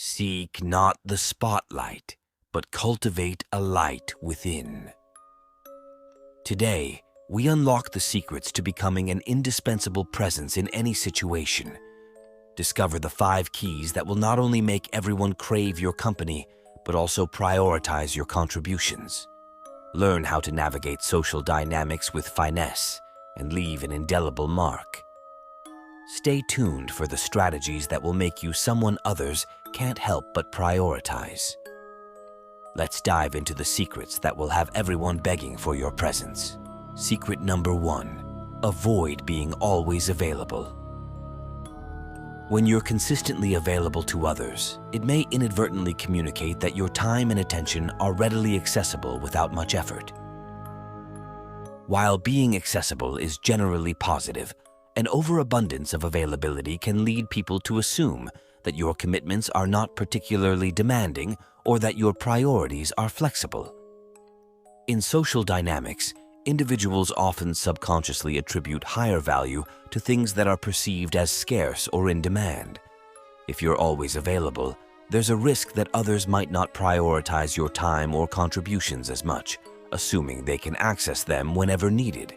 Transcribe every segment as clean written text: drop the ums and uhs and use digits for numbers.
Seek not the spotlight, but cultivate a light within. Today, we unlock the secrets to becoming an indispensable presence in any situation. Discover the 5 keys that will not only make everyone crave your company, but also prioritize your contributions. Learn how to navigate social dynamics with finesse and leave an indelible mark. Stay tuned for the strategies that will make you someone others can't help but prioritize. Let's dive into the secrets that will have everyone begging for your presence. Secret number 1, avoid being always available. When you're consistently available to others, it may inadvertently communicate that your time and attention are readily accessible without much effort. While being accessible is generally positive, an overabundance of availability can lead people to assume that your commitments are not particularly demanding or that your priorities are flexible. In social dynamics, individuals often subconsciously attribute higher value to things that are perceived as scarce or in demand. If you're always available, there's a risk that others might not prioritize your time or contributions as much, assuming they can access them whenever needed.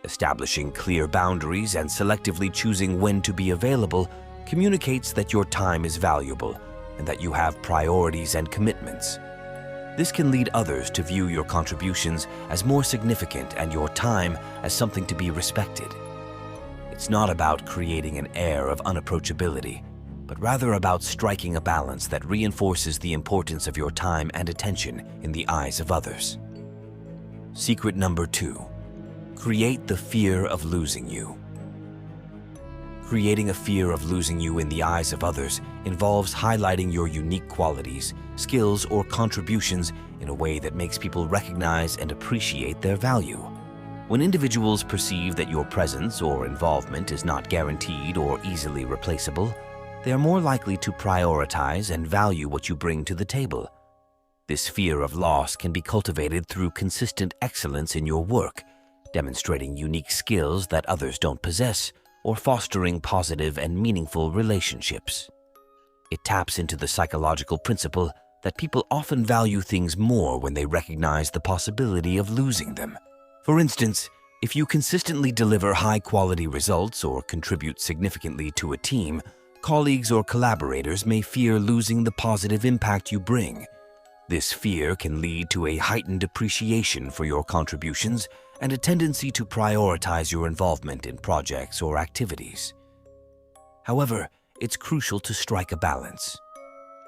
Establishing clear boundaries and selectively choosing when to be available communicates that your time is valuable and that you have priorities and commitments. This can lead others to view your contributions as more significant and your time as something to be respected. It's not about creating an air of unapproachability, but rather about striking a balance that reinforces the importance of your time and attention in the eyes of others. Secret number 2, create the fear of losing you. Creating a fear of losing you in the eyes of others involves highlighting your unique qualities, skills, or contributions in a way that makes people recognize and appreciate their value. When individuals perceive that your presence or involvement is not guaranteed or easily replaceable, they are more likely to prioritize and value what you bring to the table. This fear of loss can be cultivated through consistent excellence in your work, demonstrating unique skills that others don't possess, or fostering positive and meaningful relationships. It taps into the psychological principle that people often value things more when they recognize the possibility of losing them. For instance, if you consistently deliver high-quality results or contribute significantly to a team, colleagues or collaborators may fear losing the positive impact you bring. This fear can lead to a heightened appreciation for your contributions and a tendency to prioritize your involvement in projects or activities. However, it's crucial to strike a balance.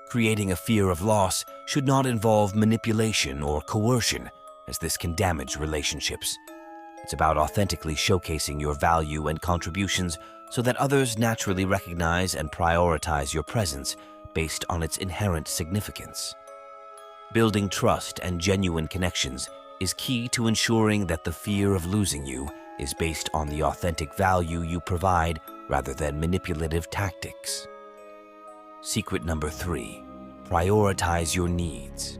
Creating a fear of loss should not involve manipulation or coercion, as this can damage relationships. It's about authentically showcasing your value and contributions so that others naturally recognize and prioritize your presence based on its inherent significance. Building trust and genuine connections is key to ensuring that the fear of losing you is based on the authentic value you provide rather than manipulative tactics. Secret number 3, prioritize your needs.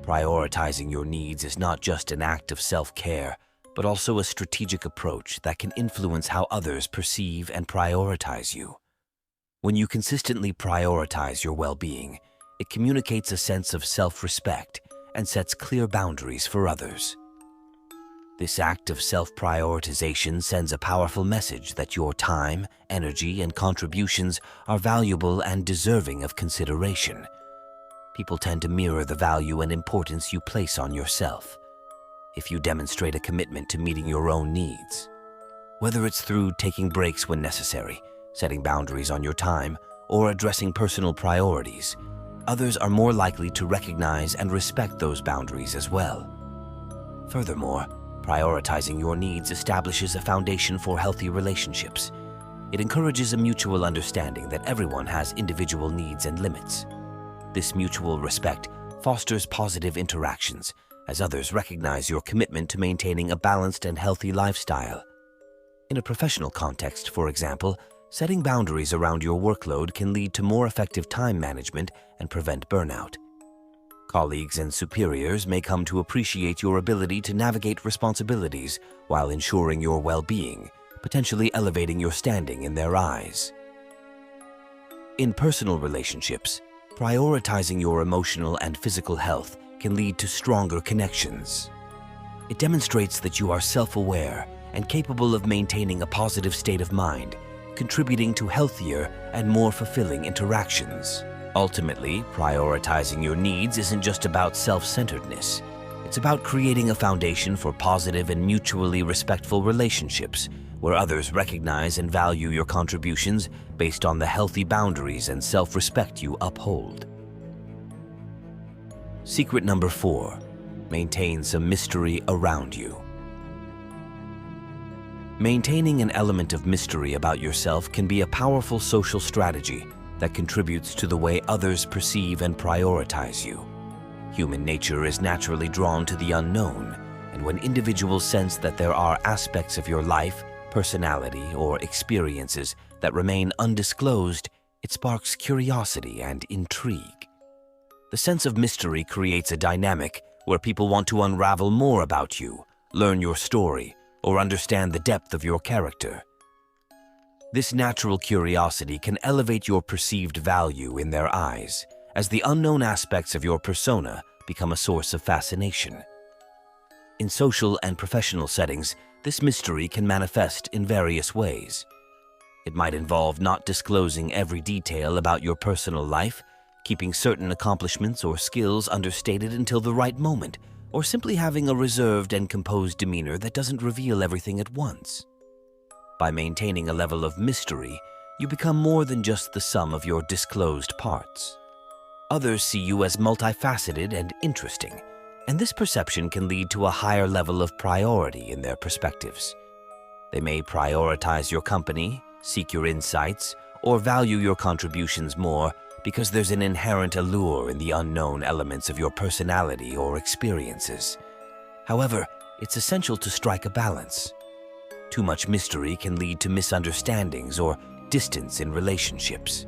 Prioritizing your needs is not just an act of self-care, but also a strategic approach that can influence how others perceive and prioritize you. When you consistently prioritize your well-being, it communicates a sense of self-respect and sets clear boundaries for others. This act of self-prioritization sends a powerful message that your time, energy, and contributions are valuable and deserving of consideration. People tend to mirror the value and importance you place on yourself. If you demonstrate a commitment to meeting your own needs, whether it's through taking breaks when necessary, setting boundaries on your time, or addressing personal priorities, others are more likely to recognize and respect those boundaries as well. Furthermore, prioritizing your needs establishes a foundation for healthy relationships. It encourages a mutual understanding that everyone has individual needs and limits. This mutual respect fosters positive interactions as others recognize your commitment to maintaining a balanced and healthy lifestyle. In a professional context, for example, setting boundaries around your workload can lead to more effective time management and prevent burnout. Colleagues and superiors may come to appreciate your ability to navigate responsibilities while ensuring your well-being, potentially elevating your standing in their eyes. In personal relationships, prioritizing your emotional and physical health can lead to stronger connections. It demonstrates that you are self-aware and capable of maintaining a positive state of mind, contributing to healthier and more fulfilling interactions. Ultimately, prioritizing your needs isn't just about self-centeredness. It's about creating a foundation for positive and mutually respectful relationships where others recognize and value your contributions based on the healthy boundaries and self-respect you uphold. Secret number 4. Maintain some mystery around you. Maintaining an element of mystery about yourself can be a powerful social strategy that contributes to the way others perceive and prioritize you. Human nature is naturally drawn to the unknown, and when individuals sense that there are aspects of your life, personality, or experiences that remain undisclosed, it sparks curiosity and intrigue. The sense of mystery creates a dynamic where people want to unravel more about you, learn your story, or understand the depth of your character. This natural curiosity can elevate your perceived value in their eyes, as the unknown aspects of your persona become a source of fascination. In social and professional settings, this mystery can manifest in various ways. It might involve not disclosing every detail about your personal life, keeping certain accomplishments or skills understated until the right moment, or simply having a reserved and composed demeanor that doesn't reveal everything at once. By maintaining a level of mystery, you become more than just the sum of your disclosed parts. Others see you as multifaceted and interesting, and this perception can lead to a higher level of priority in their perspectives. They may prioritize your company, seek your insights, or value your contributions more because there's an inherent allure in the unknown elements of your personality or experiences. However, it's essential to strike a balance. Too much mystery can lead to misunderstandings or distance in relationships.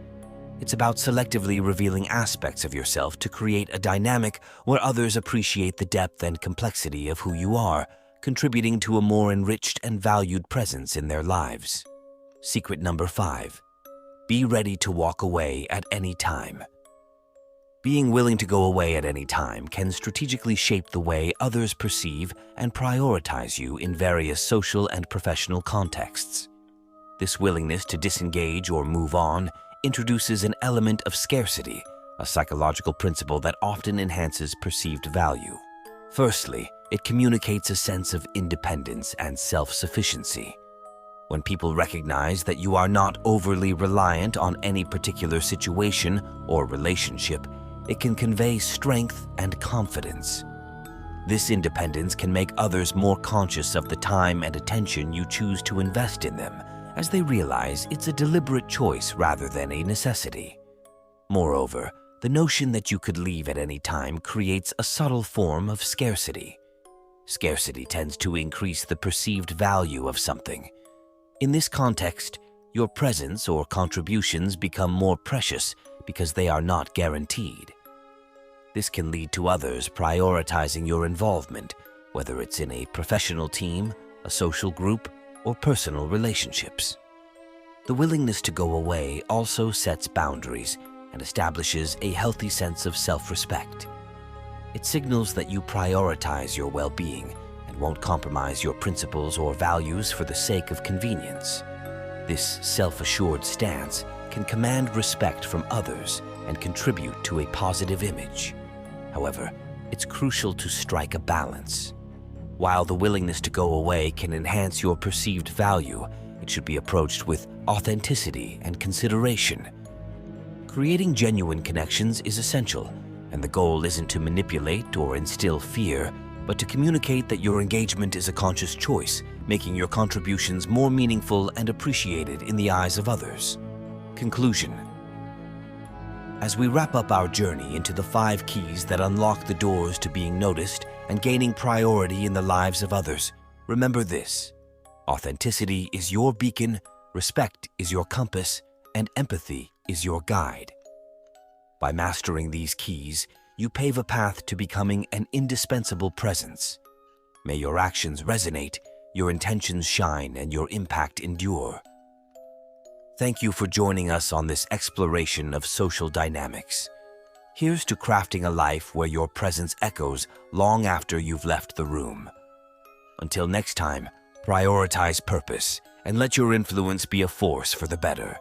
It's about selectively revealing aspects of yourself to create a dynamic where others appreciate the depth and complexity of who you are, contributing to a more enriched and valued presence in their lives. Secret number 5. Be ready to walk away at any time. Being willing to go away at any time can strategically shape the way others perceive and prioritize you in various social and professional contexts. This willingness to disengage or move on introduces an element of scarcity, a psychological principle that often enhances perceived value. Firstly, it communicates a sense of independence and self-sufficiency. When people recognize that you are not overly reliant on any particular situation or relationship, it can convey strength and confidence. This independence can make others more conscious of the time and attention you choose to invest in them, as they realize it's a deliberate choice rather than a necessity. Moreover, the notion that you could leave at any time creates a subtle form of scarcity. Scarcity tends to increase the perceived value of something. In this context, your presence or contributions become more precious because they are not guaranteed. This can lead to others prioritizing your involvement, whether it's in a professional team, a social group, or personal relationships. The willingness to go away also sets boundaries and establishes a healthy sense of self-respect. It signals that you prioritize your well-being and won't compromise your principles or values for the sake of convenience. This self-assured stance can command respect from others and contribute to a positive image. However, it's crucial to strike a balance. While the willingness to go away can enhance your perceived value, it should be approached with authenticity and consideration. Creating genuine connections is essential, and the goal isn't to manipulate or instill fear, but to communicate that your engagement is a conscious choice, making your contributions more meaningful and appreciated in the eyes of others. Conclusion. As we wrap up our journey into the 5 keys that unlock the doors to being noticed and gaining priority in the lives of others, remember this: authenticity is your beacon, respect is your compass, and empathy is your guide. By mastering these keys, you pave a path to becoming an indispensable presence. May your actions resonate, your intentions shine, and your impact endure. Thank you for joining us on this exploration of social dynamics. Here's to crafting a life where your presence echoes long after you've left the room. Until next time, prioritize purpose and let your influence be a force for the better.